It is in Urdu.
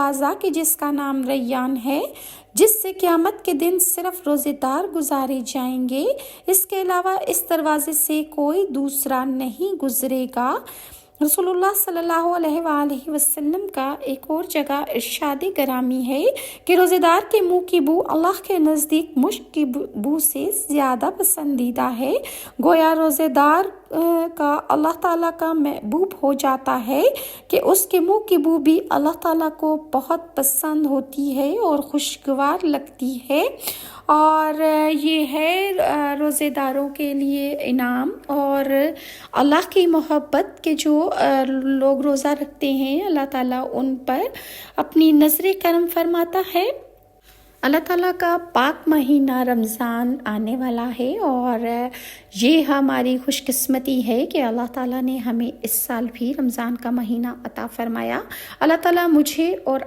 دروازہ کہ جس کا نام ریان ہے، جس سے قیامت کے دن صرف روزے دار گزارے جائیں گے، اس کے علاوہ اس دروازے سے کوئی دوسرا نہیں گزرے گا۔ رسول اللہ صلی اللہ علیہ وآلہ وسلم کا ایک اور جگہ ارشاد گرامی ہے کہ روزے دار کے منہ کی بو اللہ کے نزدیک مشک کی بو سے زیادہ پسندیدہ ہے۔ گویا روزے دار کا اللہ تعالیٰ کا محبوب ہو جاتا ہے کہ اس کے منہ کی بو بھی اللہ تعالیٰ کو بہت پسند ہوتی ہے اور خوشگوار لگتی ہے۔ اور یہ ہے روزے داروں کے لیے انعام اور اللہ کی محبت کہ جو لوگ روزہ رکھتے ہیں، اللہ تعالیٰ ان پر اپنی نظر کرم فرماتا ہے۔ اللہ تعالیٰ کا پاک مہینہ رمضان آنے والا ہے اور یہ ہماری خوش قسمتی ہے کہ اللہ تعالیٰ نے ہمیں اس سال بھی رمضان کا مہینہ عطا فرمایا۔ اللہ تعالیٰ مجھے اور